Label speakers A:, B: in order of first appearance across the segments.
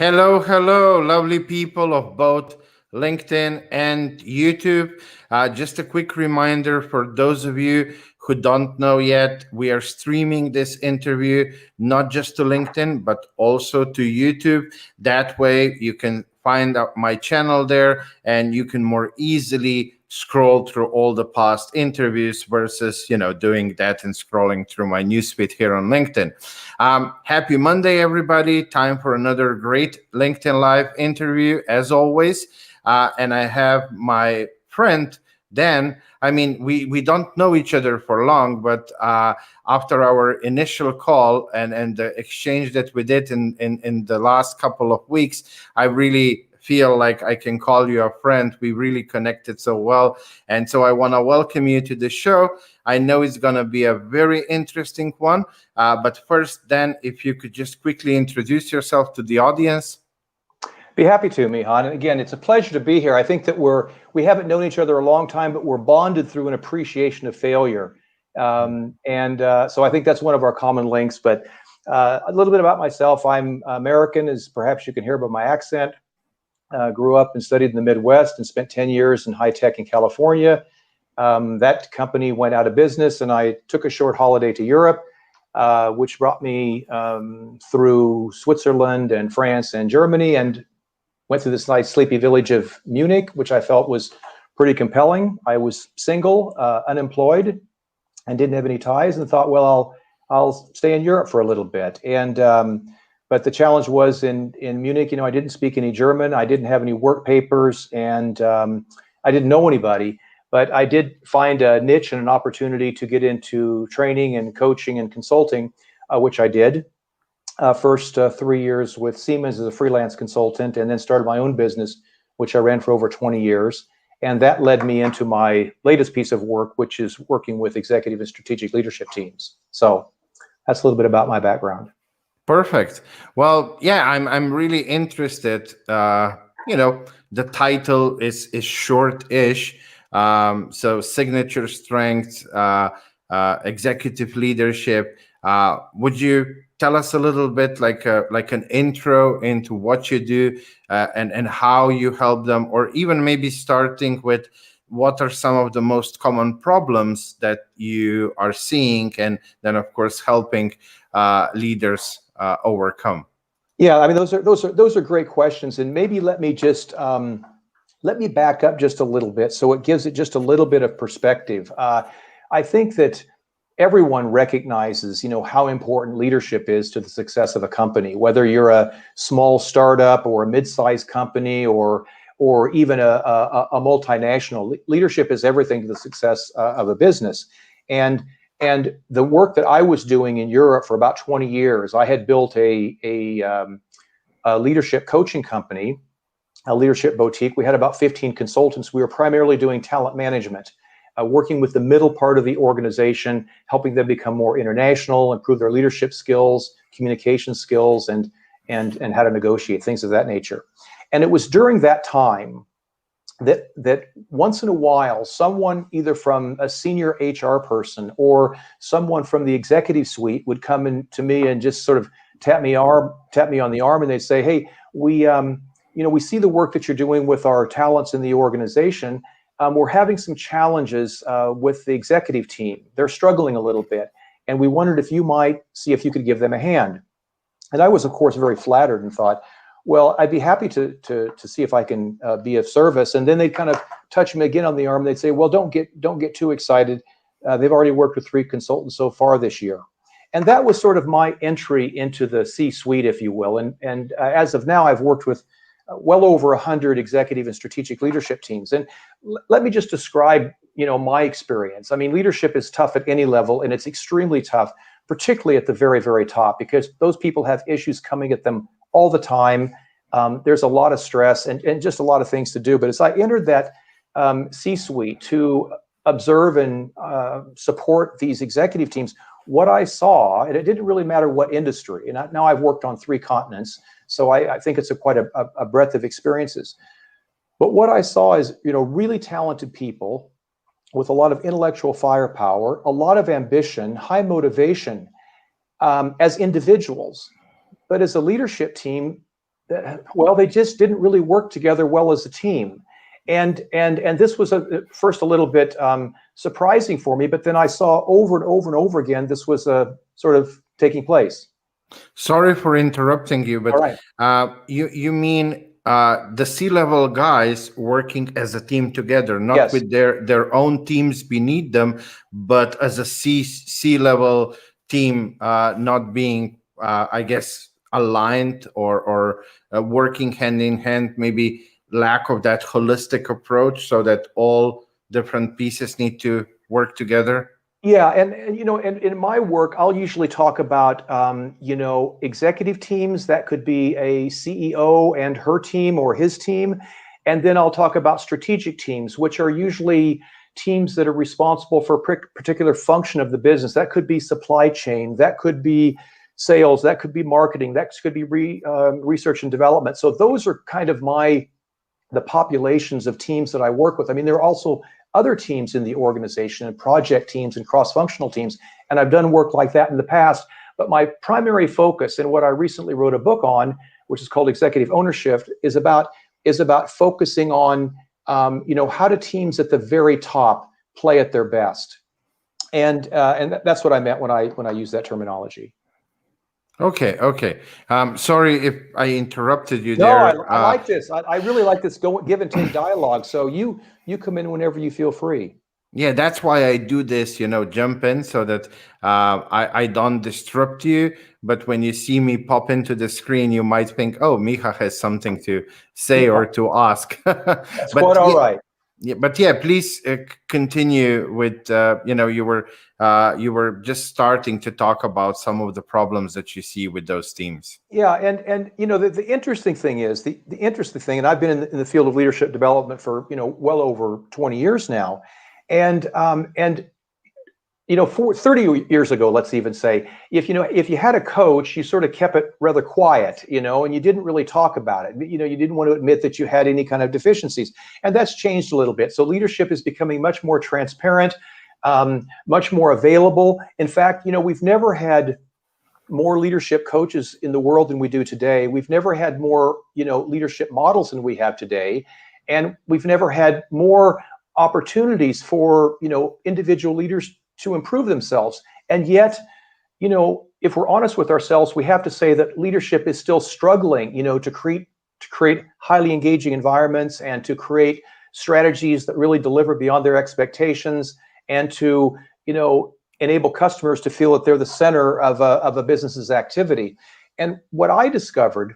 A: Hello, hello, lovely people of both LinkedIn and YouTube. Just a quick reminder for those of you who don't know yet, we are streaming this interview not just to LinkedIn, but also to YouTube. That way you can find out my channel there and you can more easily scroll through all the past interviews versus, doing that and scrolling through my newsfeed here on LinkedIn. Happy Monday, everybody. Time for another great LinkedIn Live interview, as always. And I have my friend, Dan. I mean, we don't know each other for long, but after our initial call and the exchange that we did in the last couple of weeks, I really feel like I can call you a friend. We really connected so well. And so I want to welcome you to the show. I know it's going to be a very interesting one. But first, Dan, if you could just quickly introduce yourself to the audience.
B: Be happy to, Mihan. And again, it's a pleasure to be here. I think that we haven't known each other a long time, but we're bonded through an appreciation of failure. So I think that's one of our common links. But a little bit about myself. I'm American, as perhaps you can hear by my accent. Grew up and studied in the Midwest and spent 10 years in high tech in California. That company went out of business, and I took a short holiday to Europe, which brought me through Switzerland and France and Germany, and went through this nice sleepy village of Munich, which I felt was pretty compelling. I was single, unemployed, and didn't have any ties, and thought, well, I'll stay in Europe for a little bit. But the challenge was in Munich, I didn't speak any German. I didn't have any work papers, and I didn't know anybody. But I did find a niche and an opportunity to get into training and coaching and consulting, which I did. First 3 years with Siemens as a freelance consultant, and then started my own business, which I ran for over 20 years. And that led me into my latest piece of work, which is working with executive and strategic leadership teams. So that's a little bit about my background.
A: Perfect. Well, yeah, I'm really interested. The title is short-ish. So signature strength, executive leadership. Would you tell us a little bit like an intro into what you do and how you help them, or even maybe starting with what are some of the most common problems that you are seeing, and then of course helping leaders overcome?
B: Yeah, I mean those are great questions, and maybe let me back up just a little bit so it gives it just a little bit of perspective. I think that everyone recognizes, how important leadership is to the success of a company, whether you're a small startup or a mid-sized company or even a multinational. Leadership is everything to the success of a business. And the work that I was doing in Europe for about 20 years, I had built a leadership coaching company, a leadership boutique. We had about 15 consultants. We were primarily doing talent management, working with the middle part of the organization, helping them become more international, improve their leadership skills, communication skills, and how to negotiate, things of that nature. And it was during that time that once in a while, someone either from a senior HR person or someone from the executive suite would come in to me and just sort of tap me on the arm, and they'd say, "Hey, we see the work that you're doing with our talents in the organization. We're having some challenges with the executive team. They're struggling a little bit, and we wondered if you might see if you could give them a hand." And I was, of course, very flattered and thought, well, I'd be happy to see if I can be of service. And then they'd kind of touch me again on the arm. They'd say, well, don't get too excited. They've already worked with 3 consultants so far this year. And that was sort of my entry into the C-suite, if you will. And as of now, I've worked with well over 100 executive and strategic leadership teams. And let me just describe, my experience. I mean, leadership is tough at any level, and it's extremely tough, particularly at the very, very top, because those people have issues coming at them all the time. There's a lot of stress and just a lot of things to do. But as I entered that C-suite to observe and support these executive teams, what I saw, and it didn't really matter what industry, and now I've worked on 3 continents, so I think it's quite a breadth of experiences. But what I saw is, really talented people with a lot of intellectual firepower, a lot of ambition, high motivation as individuals. But as a leadership team, well, they just didn't really work together well as a team. And this was first a little bit surprising for me, but then I saw over and over and over again this was sort of taking place.
A: Sorry for interrupting you,
B: All
A: but
B: right.
A: you mean the C-level guys working as a team together, not
B: Yes.
A: with their own teams beneath them, but as a C-level team, not being, I guess, aligned or working hand in hand, maybe lack of that holistic approach so that all different pieces need to work together?
B: Yeah, and in my work, I'll usually talk about executive teams. That could be a CEO and her team or his team, and then I'll talk about strategic teams, which are usually teams that are responsible for a particular function of the business. That could be supply chain, that could be sales, that could be marketing, that could be research and development. So those are kind of the populations of teams that I work with. I mean, there are also other teams in the organization and project teams and cross-functional teams, and I've done work like that in the past. But my primary focus, and what I recently wrote a book on, which is called Executive Ownershift, is about focusing on how do teams at the very top play at their best, and that's what I meant when I use that terminology.
A: Okay. Sorry if I interrupted you
B: No,
A: there.
B: I like this. I really like this give and take dialogue. So you come in whenever you feel free.
A: Yeah, that's why I do this, jump in so that I don't disrupt you. But when you see me pop into the screen, you might think, oh, Micha has something to say or to ask.
B: That's
A: But
B: quite all right.
A: yeah, please continue with, you were just starting to talk about some of the problems that you see with those teams.
B: Yeah, and the interesting thing is the interesting thing, and I've been in the field of leadership development for well over 20 years now, and 30 years ago, let's even say, if you had a coach, you sort of kept it rather quiet, and you didn't really talk about it. You didn't want to admit that you had any kind of deficiencies, and that's changed a little bit. So leadership is becoming much more transparent, much more available. In fact, we've never had more leadership coaches in the world than we do today. We've never had more, leadership models than we have today, and we've never had more opportunities for, individual leaders to improve themselves. And yet, if we're honest with ourselves, we have to say that leadership is still struggling, to create highly engaging environments and to create strategies that really deliver beyond their expectations, and to, enable customers to feel that they're the center of a business's activity. And what I discovered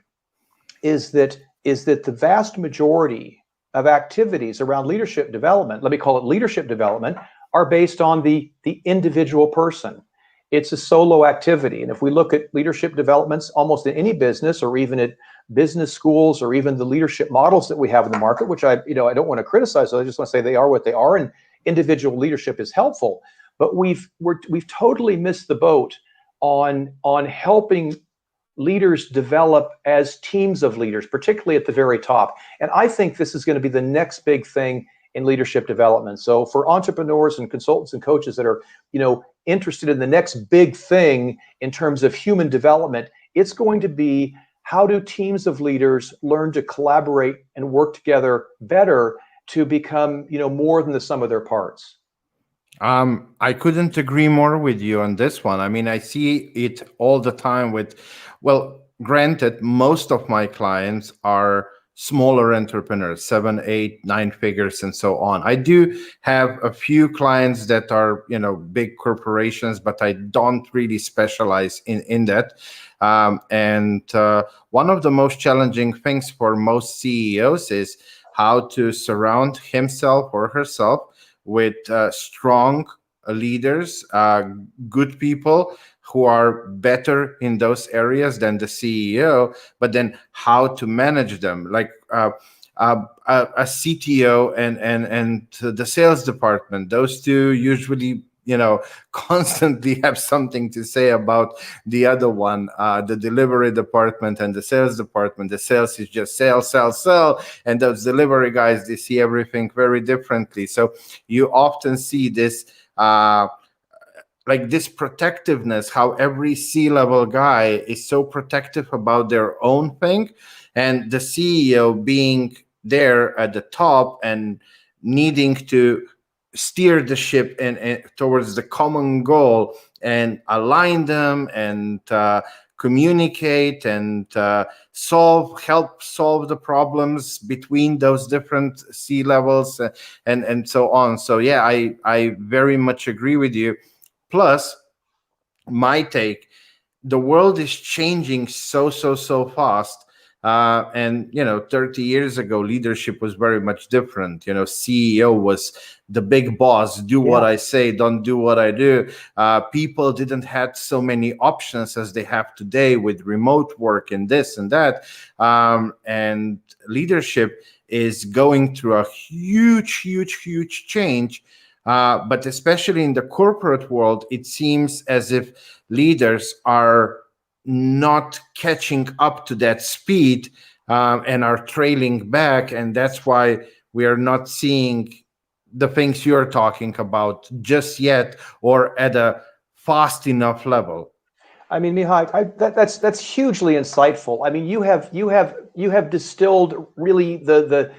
B: is that the vast majority of activities around leadership development, let me call it leadership development, are based on the individual person. It's a solo activity. And if we look at leadership developments almost in any business, or even at business schools, or even the leadership models that we have in the market, which I don't want to criticize, so I just want to say they are what they are, and individual leadership is helpful. But we've totally missed the boat on helping leaders develop as teams of leaders, particularly at the very top. And I think this is going to be the next big thing in leadership development. So for entrepreneurs and consultants and coaches that are, interested in the next big thing in terms of human development, it's going to be, how do teams of leaders learn to collaborate and work together better to become, more than the sum of their parts?
A: I couldn't agree more with you on this one. I mean, I see it all the time well, granted, most of my clients are smaller entrepreneurs, 7, 8, 9 figures, and so on. I do have a few clients that are, big corporations, but I don't really specialize in that. And one of the most challenging things for most CEOs is how to surround himself or herself with strong leaders, good people who are better in those areas than the CEO, but then how to manage them, like a CTO and the sales department. Those two usually, constantly have something to say about the other one, the delivery department and the sales department. The sales is just sell, and those delivery guys, they see everything very differently. So you often see this like this protectiveness, how every C-level guy is so protective about their own thing, and the CEO being there at the top and needing to steer the ship and towards the common goal and align them and communicate and help solve the problems between those different C levels, and so on. So yeah, I very much agree with you. Plus, my take, the world is changing so fast. And 30 years ago, leadership was very much different. CEO was the big boss. Do what
B: Yeah.
A: I say, don't do what I do. People didn't have so many options as they have today with remote work and this and that. And leadership is going through a huge change. But especially in the corporate world, it seems as if leaders are not catching up to that speed, and are trailing back. And that's why we are not seeing the things you're talking about just yet, or at a fast enough level.
B: I mean, Mihai, that's hugely insightful. I mean, you have distilled really the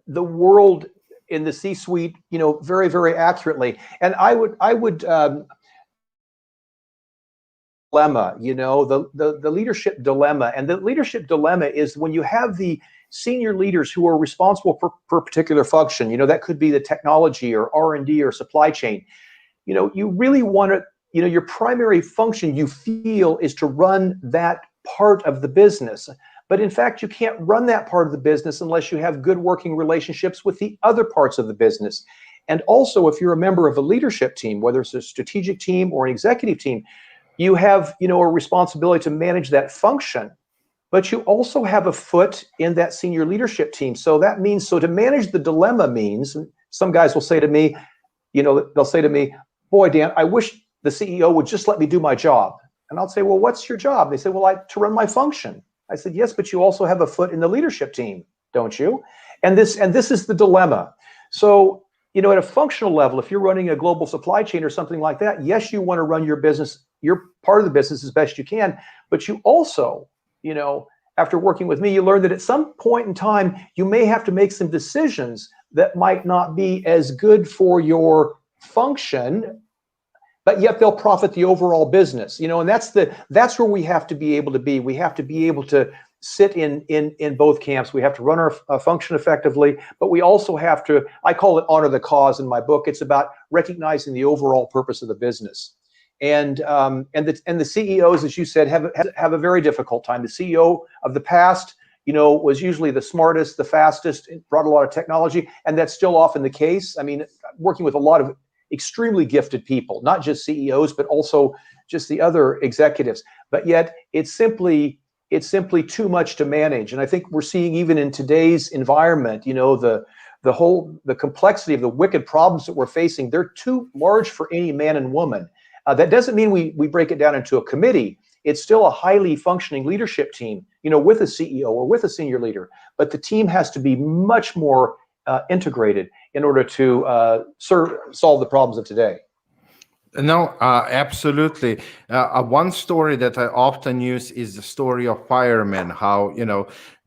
B: world in the C-suite, very accurately. And I would dilemma, the leadership dilemma. And the leadership dilemma is when you have the senior leaders who are responsible for a particular function, that could be the technology or R&D or supply chain. You really want to, your primary function, you feel, is to run that part of the business. But in fact, you can't run that part of the business unless you have good working relationships with the other parts of the business. And also, if you're a member of a leadership team, whether it's a strategic team or an executive team, you have, a responsibility to manage that function, but you also have a foot in that senior leadership team. So that means, to manage the dilemma means, some guys will say to me, they'll say to me, boy, Dan, I wish the CEO would just let me do my job. And I'll say, well, what's your job? They say, well, to run my function. I said, yes, but you also have a foot in the leadership team, don't you? And this is the dilemma. So, at a functional level, if you're running a global supply chain or something like that, yes, you want to run your business, your part of the business, as best you can. But you also, after working with me, you learn that at some point in time, you may have to make some decisions that might not be as good for your function, but yet they'll profit the overall business. And that's where we have to be able to be. We have to be able to sit in both camps. We have to run our function effectively, but we also have to, I call it honor the cause in my book. It's about recognizing the overall purpose of the business. And the CEOs, as you said, have a very difficult time. The CEO of the past, was usually the smartest, the fastest, brought a lot of technology, and that's still often the case. I mean, working with a lot of extremely gifted people, not just CEOs, but also just the other executives. But yet it's simply too much to manage. And I think we're seeing, even in today's environment, the complexity of the wicked problems that we're facing, they're too large for any man and woman. That doesn't mean we break it down into a committee. It's still a highly functioning leadership team, with a CEO or with a senior leader. But the team has to be much more integrated in order to solve the problems of today.
A: No, absolutely. One story that I often use is the story of firemen, how,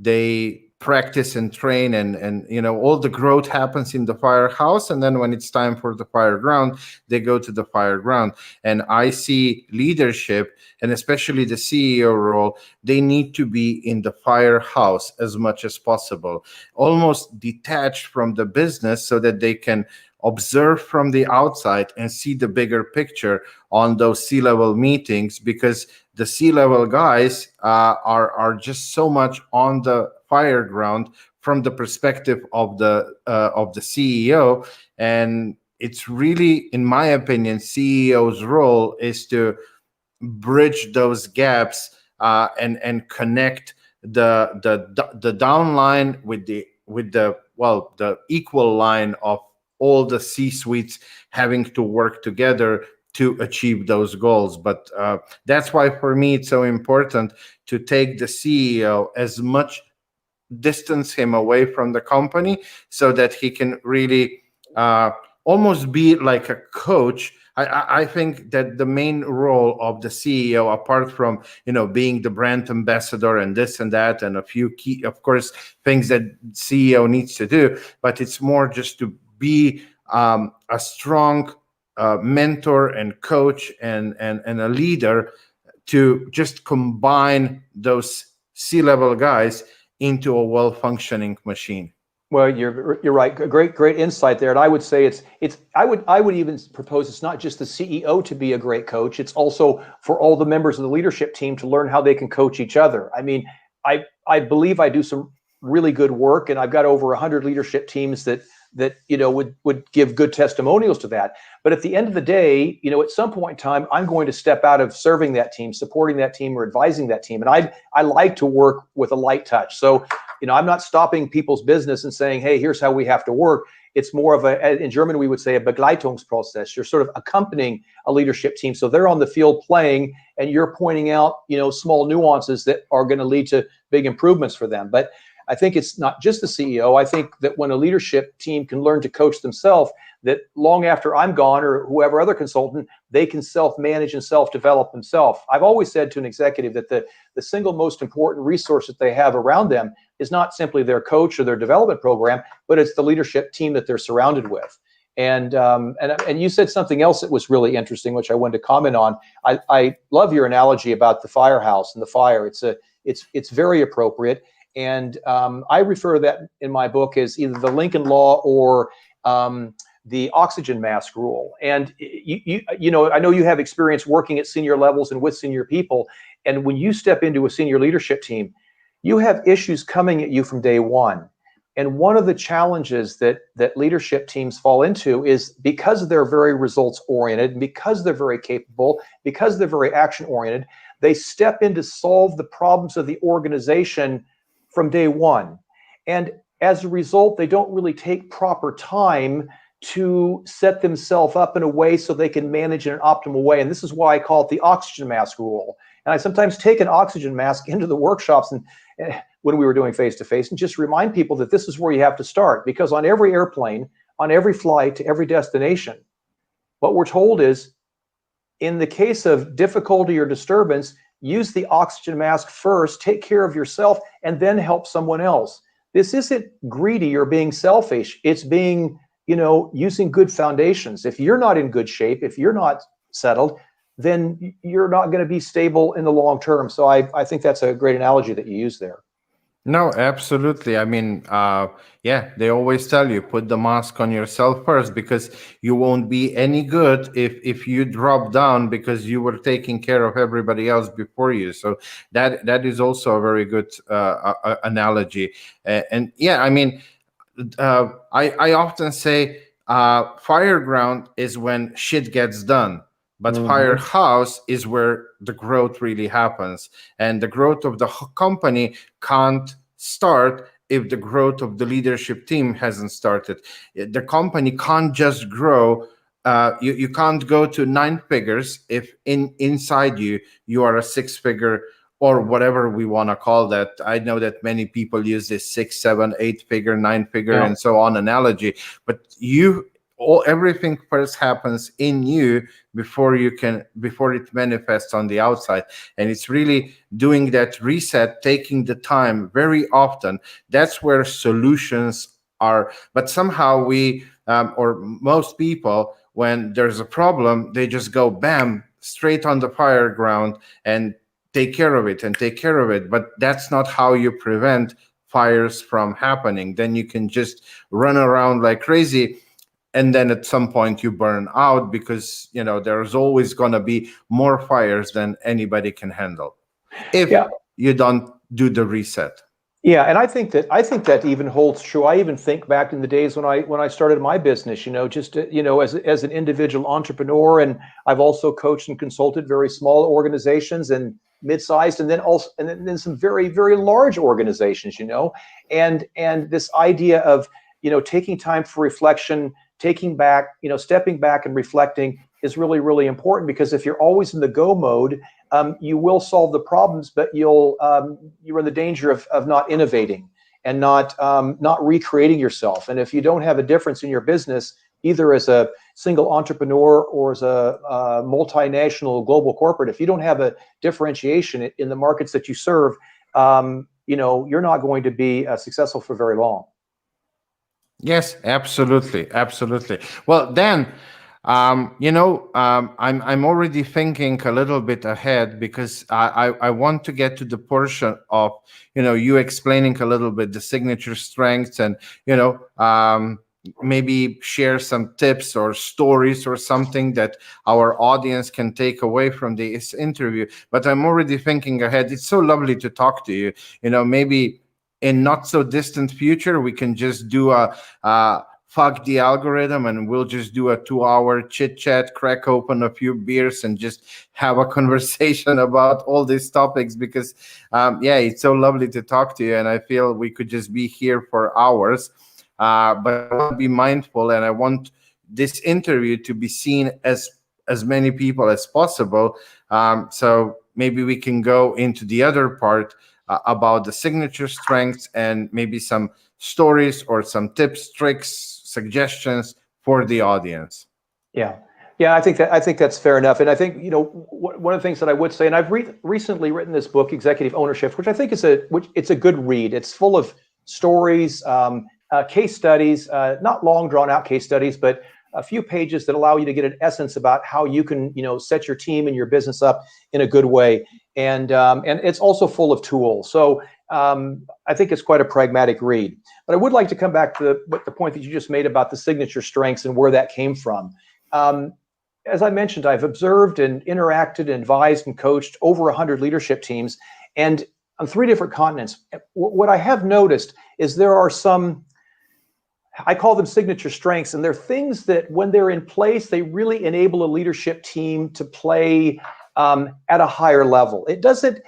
A: they practice and train, and all the growth happens in the firehouse. And then when it's time for the fire ground, they go to the fire ground. And I see leadership, and especially the CEO role, they need to be in the firehouse as much as possible, almost detached from the business, so that they can observe from the outside and see the bigger picture on those C-level meetings, because the C-level guys are just so much on the fire ground from the perspective of the CEO. And it's really, in my opinion, CEO's role is to bridge those gaps, and connect the downline with the equal line of all the C-suites having to work together to achieve those goals. But that's why, for me, it's so important to take the CEO as much, distance him away from the company, so that he can really almost be like a coach I think that the main role of the CEO, apart from being the brand ambassador and this and that, and a few key, of course, things that CEO needs to do, but it's more just to be a strong mentor and coach and a leader to just combine those C-level guys into a well-functioning machine.
B: Well, you're right. Great insight there. And I would say I would even propose it's not just the CEO to be a great coach. It's also for all the members of the leadership team to learn how they can coach each other. I mean, I believe I do some really good work, and I've got over 100 leadership teams that would give good testimonials to that. But at the end of the day, at some point in time, I'm going to step out of serving that team, supporting that team, or advising that team. And I like to work with a light touch. So, I'm not stopping people's business and saying, hey, here's how we have to work. It's more of in German, we would say a Begleitungsprozess. You're sort of accompanying a leadership team. So they're on the field playing, and you're pointing out, small nuances that are going to lead to big improvements for them. But I think it's not just the CEO. I think that when a leadership team can learn to coach themselves, that long after I'm gone or whoever other consultant, they can self-manage and self-develop themselves. I've always said to an executive that the single most important resource that they have around them is not simply their coach or their development program, but it's the leadership team that they're surrounded with. And you said something else that was really interesting, which I wanted to comment on. I love your analogy about the firehouse and the fire. It's very appropriate. And I refer to that in my book as either the Lincoln Law or the oxygen mask rule. And I know you have experience working at senior levels and with senior people. And when you step into a senior leadership team, you have issues coming at you from day one. And one of the challenges that leadership teams fall into is because they're very results oriented, and because they're very capable, because they're very action oriented, they step in to solve the problems of the organization from day one. And as a result, they don't really take proper time to set themselves up in a way so they can manage in an optimal way. And this is why I call it the oxygen mask rule. And I sometimes take an oxygen mask into the workshops and when we were doing face-to-face and just remind people that this is where you have to start. Because on every airplane, on every flight to every destination, what we're told is, in the case of difficulty or disturbance, use the oxygen mask first, take care of yourself, and then help someone else. This isn't greedy or being selfish. It's being, using good foundations. If you're not in good shape, if you're not settled, then you're not going to be stable in the long term. So I think that's a great analogy that you use there.
A: No, absolutely. I mean, they always tell you, put the mask on yourself first, because you won't be any good if you drop down because you were taking care of everybody else before you. So that is also a very good analogy. I mean, I often say fire ground is when shit gets done. But firehouse is where the growth really happens. And the growth of the company can't start if the growth of the leadership team hasn't started. The company can't just grow. You can't go to 9 figures if inside you are a 6-figure or whatever we want to call that. I know that many people use this 6, 7, 8-figure, 9-figure, and so on analogy. But everything first happens in you before it manifests on the outside. And it's really doing that reset, taking the time very often. That's where solutions are. But somehow we, or most people, when there's a problem, they just go bam, straight on the fire ground and take care of it. But that's not how you prevent fires from happening. Then you can just run around like crazy. And then at some point you burn out because, there's always going to be more fires than anybody can handle if you don't do the reset.
B: Yeah, and I think that even holds true. I even think back in the days when I started my business, as an individual entrepreneur, and I've also coached and consulted very small organizations and mid-sized, and then some very, very large organizations, and this idea of taking time for reflection, stepping back and reflecting is really, really important, because if you're always in the go mode, you will solve the problems, but you're in the danger of not innovating and not recreating yourself. And if you don't have a difference in your business, either as a single entrepreneur or as a multinational global corporate, if you don't have a differentiation in the markets that you serve, you're not going to be successful for very long.
A: Yes, absolutely, absolutely. Well, then, I'm already thinking a little bit ahead because I want to get to the portion of you explaining a little bit the signature strengths and maybe share some tips or stories or something that our audience can take away from this interview. But I'm already thinking ahead. It's so lovely to talk to you. Maybe in not so distant future, we can just do a fuck the algorithm and we'll just do a 2-hour chit chat, crack open a few beers and just have a conversation about all these topics because it's so lovely to talk to you. And I feel we could just be here for hours. But I want to be mindful and I want this interview to be seen as many people as possible. So maybe we can go into the other part about the signature strengths and maybe some stories or some tips, tricks, suggestions for the audience.
B: Yeah, I think that's fair enough. And I think one of the things that I would say, and I've recently written this book, Executive Ownershift, which I think it's a good read. It's full of stories, case studies, not long drawn out case studies, but a few pages that allow you to get an essence about how you can set your team and your business up in a good way. And it's also full of tools. So I think it's quite a pragmatic read. But I would like to come back to the point that you just made about the signature strengths and where that came from. As I mentioned, I've observed and interacted and advised and coached over 100 leadership teams and on 3 different continents. What I have noticed is there are some, I call them signature strengths, and they're things that when they're in place, they really enable a leadership team to play at a higher level. It doesn't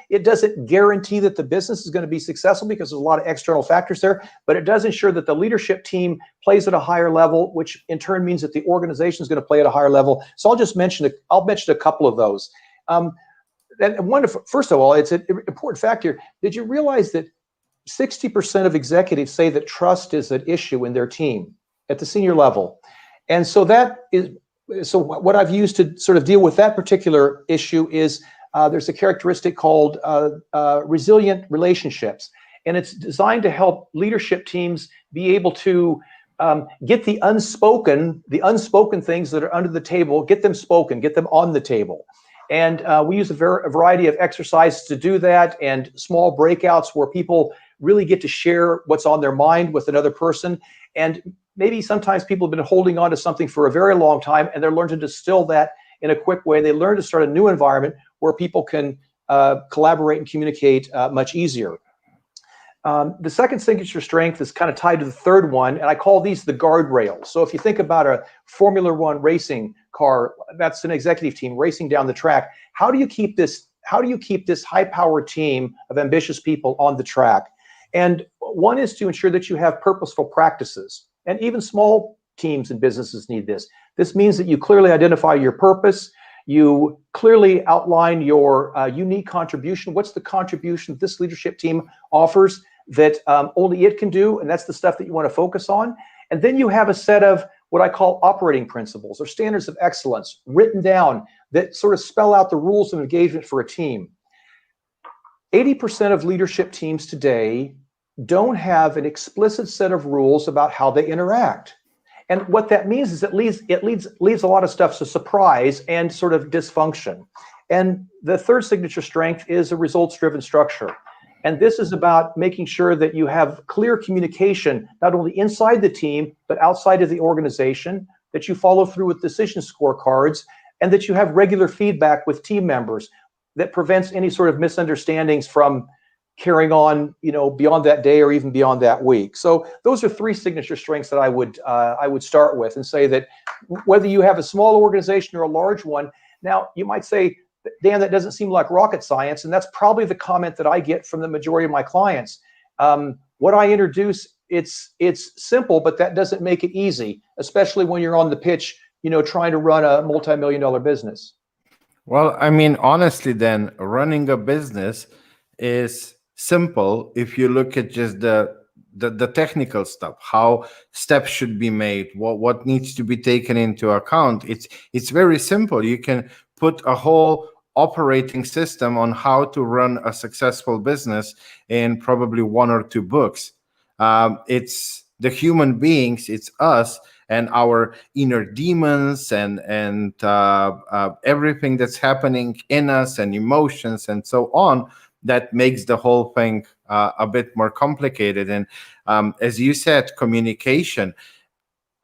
B: guarantee that the business is going to be successful because there's a lot of external factors there, but it does ensure that the leadership team plays at a higher level, which in turn means that the organization is going to play at a higher level. So I'll mention a couple of those. And first of all, it's an important factor. Did you realize that 60% of executives say that trust is an issue in their team at the senior level? And so what I've used to sort of deal with that particular issue is there's a characteristic called resilient relationships. And it's designed to help leadership teams be able to get the unspoken things that are under the table, get them spoken, get them on the table. And we use a variety of exercises to do that and small breakouts where people really get to share what's on their mind with another person. And maybe sometimes people have been holding on to something for a very long time and they're learning to distill that in a quick way. They learn to start a new environment where people can collaborate and communicate much easier. The second signature strength is kind of tied to the third one, and I call these the guardrails. So if you think about a Formula One racing car, that's an executive team racing down the track. How do you keep this high-powered team of ambitious people on the track? And one is to ensure that you have purposeful practices. And even small teams and businesses need this. This means that you clearly identify your purpose. You clearly outline your unique contribution. What's the contribution this leadership team offers that only it can do? And that's the stuff that you want to focus on. And then you have a set of what I call operating principles or standards of excellence written down that sort of spell out the rules of engagement for a team. 80% of leadership teams today don't have an explicit set of rules about how they interact. And what that means is it leaves a lot of stuff to surprise and sort of dysfunction. And the third signature strength is a results-driven structure. And this is about making sure that you have clear communication, not only inside the team, but outside of the organization, that you follow through with decision scorecards, and that you have regular feedback with team members that prevents any sort of misunderstandings from carrying on, beyond that day or even beyond that week. So those are 3 signature strengths that I would start with and say that whether you have a small organization or a large one. Now you might say, Dan, that doesn't seem like rocket science, and that's probably the comment that I get from the majority of my clients. What I introduce, it's simple, but that doesn't make it easy, especially when you're on the pitch, trying to run a multi-million-dollar business.
A: Well, I mean, honestly, then running a business is simple if you look at just the the technical stuff, how steps should be made, what needs to be taken into account. It's very simple. You can put a whole operating system on how to run a successful business in probably one or two books. It's the human beings, it's us and our inner demons and everything that's happening in us and emotions and so on that makes the whole thing a bit more complicated. And as you said, communication,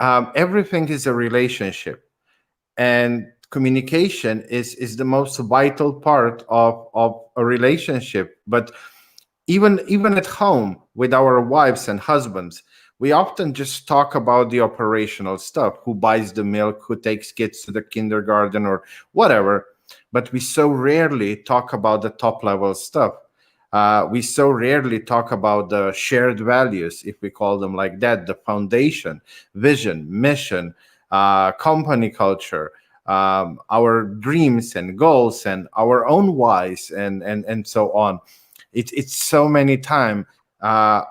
A: everything is a relationship, and communication is the most vital part of a relationship. But even at home with our wives and husbands, we often just talk about the operational stuff: who buys the milk, who takes kids to the kindergarten, or whatever. But we so rarely talk about the top level stuff. We so rarely talk about the shared values, if we call them like that, the foundation, vision, mission, company culture, our dreams and goals, and our own whys, and so on. It's so many times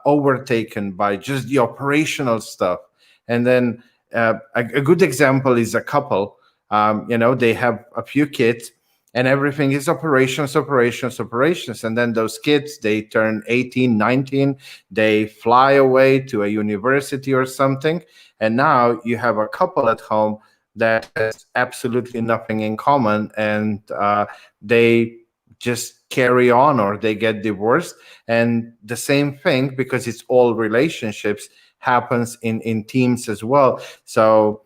A: overtaken by just the operational stuff. And then a good example is a couple. They have a few kids, and everything is operations, operations, operations. And then those kids, they turn 18, 19, they fly away to a university or something. And now you have a couple at home that has absolutely nothing in common, and they just carry on, or they get divorced. And the same thing, because it's all relationships, happens in teams as well. So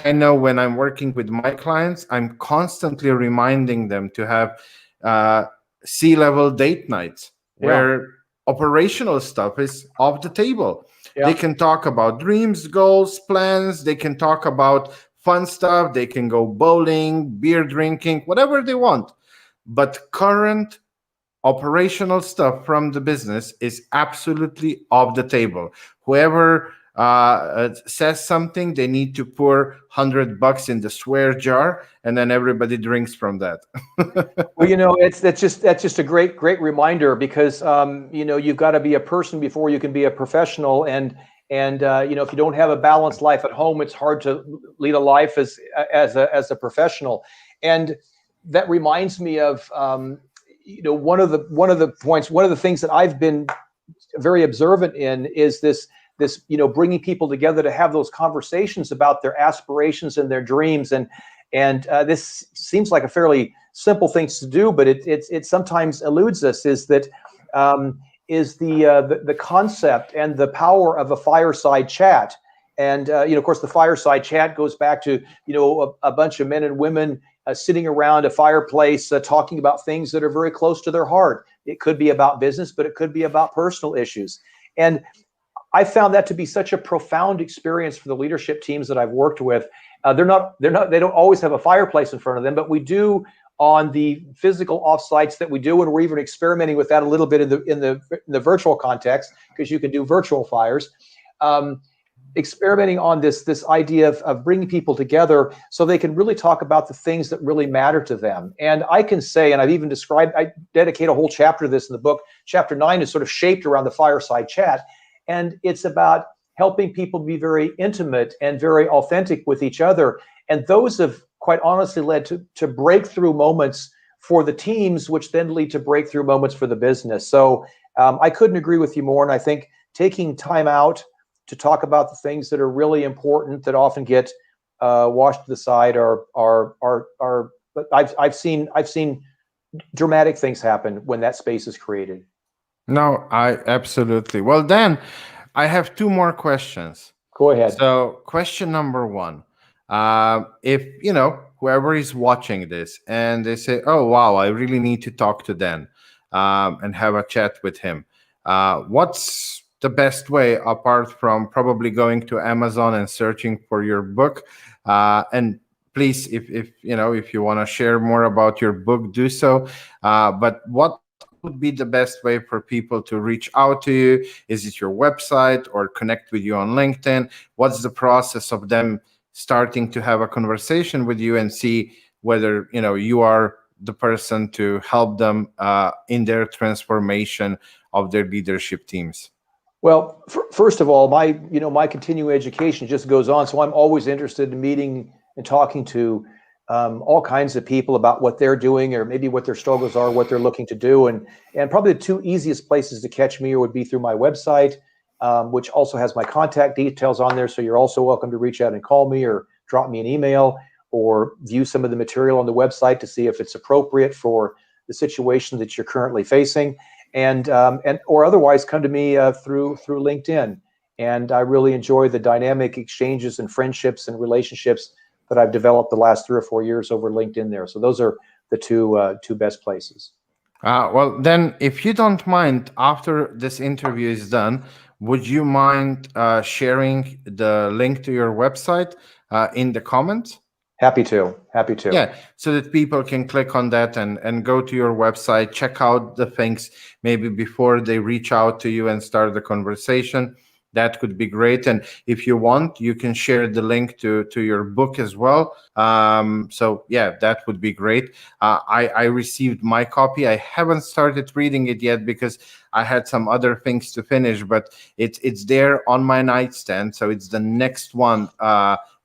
A: I know when I'm working with my clients, I'm constantly reminding them to have uh, C-level date nights where operational stuff is off the table. They can talk about dreams, goals, plans. They can talk about fun stuff. They can go bowling, beer drinking, whatever they want. But current operational stuff from the business is absolutely off the table. Whoever says something, they need to pour $100 in the swear jar, and then everybody drinks from that.
B: Well, that's just a great reminder, because you've got to be a person before you can be a professional, and if you don't have a balanced life at home, it's hard to lead a life as a professional. And that reminds me of one of the things that I've been very observant in is this bringing people together to have those conversations about their aspirations and their dreams. And this seems like a fairly simple thing to do, but it sometimes eludes us. Is that is the concept and the power of a fireside chat. And of course, the fireside chat goes back to a bunch of men and women sitting around a fireplace talking about things that are very close to their heart. It could be about business, but it could be about personal issues. And I found that to be such a profound experience for the leadership teams that I've worked with. They don't always have a fireplace in front of them, but we do on the physical offsites that we do, and we're even experimenting with that a little bit in the virtual context, because you can do virtual fires. Experimenting on this idea of bringing people together so they can really talk about the things that really matter to them. And I can say, and I've even described, I dedicate a whole chapter to this in the book. Chapter 9 is sort of shaped around the fireside chat. And it's about helping people be very intimate and very authentic with each other. And those have quite honestly led to breakthrough moments for the teams, which then lead to breakthrough moments for the business. So I couldn't agree with you more. And I think taking time out to talk about the things that are really important, that often get washed to the side, but I've seen dramatic things happen when that space is created.
A: No, I absolutely. Well, then I have two more questions.
B: Go ahead.
A: So, question number one, if whoever is watching this and they say, "Oh, wow, I really need to talk to Dan and have a chat with him," what's the best way, apart from probably going to Amazon and searching for your book? And please, if you want to share more about your book, do so. But what would be the best way for people to reach out to you? Is it your website, or connect with you on LinkedIn? What's the process of them starting to have a conversation with you and see whether you are the person to help them in their transformation of their leadership teams?
B: Well, first of all, my continuing education just goes on, so I'm always interested in meeting and talking to all kinds of people about what they're doing, or maybe what their struggles are, what they're looking to do, and probably the two easiest places to catch me would be through my website, which also has my contact details on there. So you're also welcome to reach out and call me, or drop me an email, or view some of the material on the website to see if it's appropriate for the situation that you're currently facing. And or otherwise come to me through LinkedIn. And I really enjoy the dynamic exchanges and friendships and relationships that I've developed the last 3 or 4 years over LinkedIn there. So those are the two best places.
A: Well, then, if you don't mind, after this interview is done, would you mind sharing the link to your website in the comments?
B: Happy to.
A: Yeah, so that people can click on that and go to your website, check out the things maybe before they reach out to you and start the conversation. That could be great. And if you want, you can share the link to your book as well. So yeah, that would be great. I received my copy. I haven't started reading it yet because I had some other things to finish, but it's there on my nightstand. So it's the next one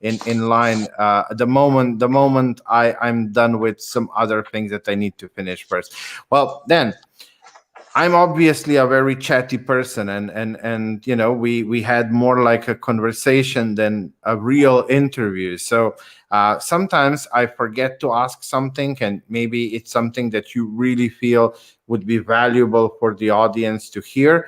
A: in line. The moment I'm done with some other things that I need to finish first. Well, then I'm obviously a very chatty person, and we had more like a conversation than a real interview. So sometimes I forget to ask something, and maybe it's something that you really feel would be valuable for the audience to hear.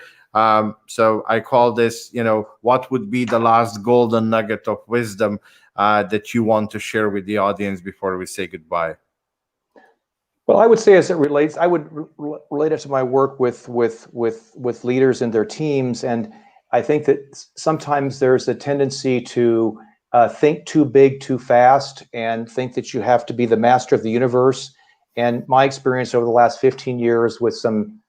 A: So I call this, what would be the last golden nugget of wisdom that you want to share with the audience before we say goodbye?
B: Well, I would say, as it relates, I would relate it to my work with leaders and their teams, and I think that sometimes there's a tendency to think too big, too fast, and think that you have to be the master of the universe. And my experience over the last 15 years with some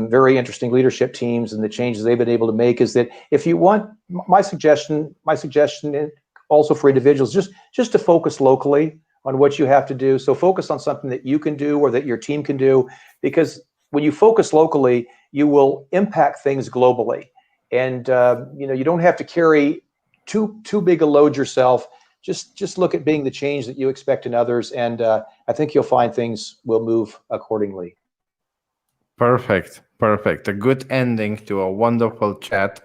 B: very interesting leadership teams and the changes they've been able to make is that if you want, my suggestion also for individuals, just to focus locally on what you have to do. So focus on something that you can do or that your team can do, because when you focus locally, you will impact things globally. And you don't have to carry too big a load yourself. Just look at being the change that you expect in others, and I think you'll find things will move accordingly.
A: Perfect. A good ending to a wonderful chat.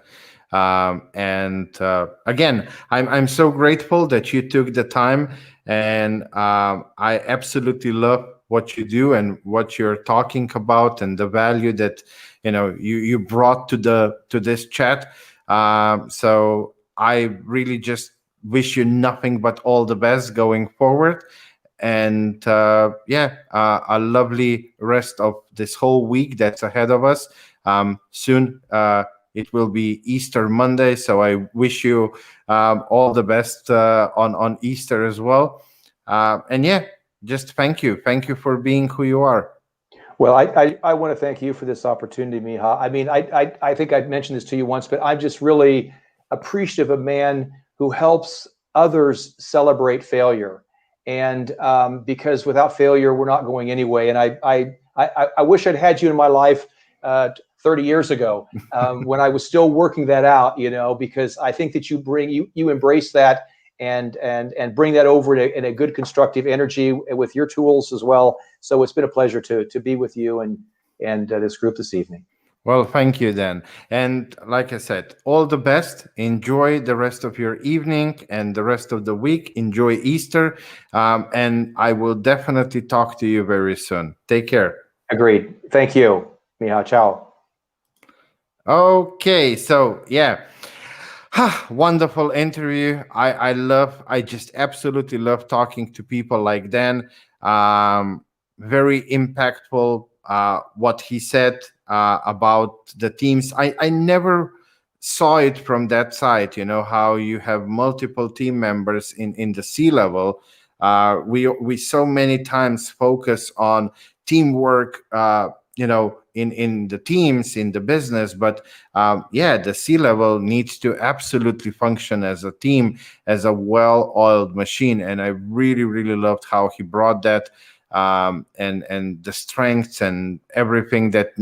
A: And again, I'm so grateful that you took the time, and I absolutely love what you do and what you're talking about, and the value that you brought to this chat. So I really just wish you nothing but all the best going forward. And a lovely rest of this whole week that's ahead of us. Soon it will be Easter Monday, so I wish you all the best on Easter as well. And yeah, just thank you for being who you are.
B: Well, I want to thank you for this opportunity, Miha. I mean, I think I've mentioned this to you once, but I'm just really appreciative of a man who helps others celebrate failure. And because without failure, we're not going anyway. And I wish I'd had you in my life 30 years ago when I was still working that out, because I think that you embrace that and bring that over in a good constructive energy with your tools as well. So it's been a pleasure to be with you and this group this evening.
A: Well, thank you, Dan. And like I said, all the best. Enjoy the rest of your evening and the rest of the week. Enjoy Easter. And I will definitely talk to you very soon. Take care.
B: Agreed. Thank you, Miha. Ciao.
A: Okay. So, yeah. Wonderful interview. I just absolutely love talking to people like Dan. Very impactful what he said about the teams. I never saw it from that side, how you have multiple team members in the C-level. We so many times focus on teamwork, in the teams, in the business, but the C-level needs to absolutely function as a team, as a well-oiled machine. And I really, really loved how he brought that, and the strengths and everything that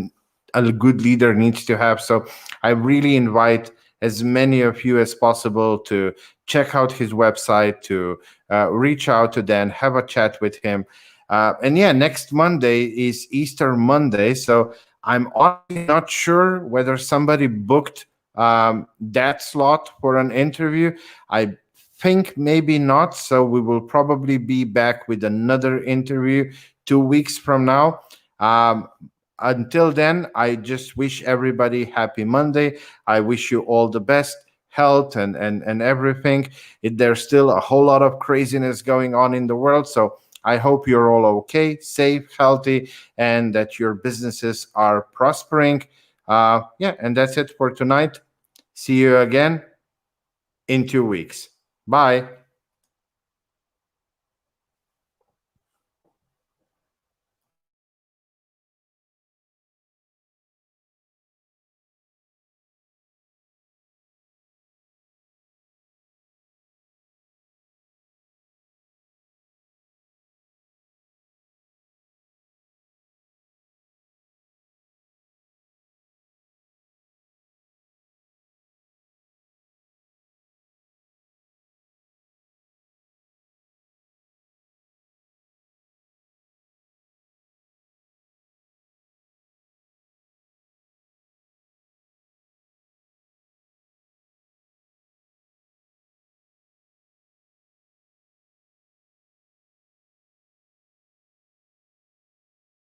A: a good leader needs to have. So I really invite as many of you as possible to check out his website, to reach out to Dan, have a chat with him. And yeah, next Monday is Easter Monday. So I'm honestly not sure whether somebody booked that slot for an interview. I think maybe not. So we will probably be back with another interview 2 weeks from now. Until then, I just wish everybody happy Monday. I wish you all the best health and everything. There's still a whole lot of craziness going on in the world. So I hope you're all okay, safe, healthy, and that your businesses are prospering. Yeah, and that's it for tonight. See you again in 2 weeks. Bye.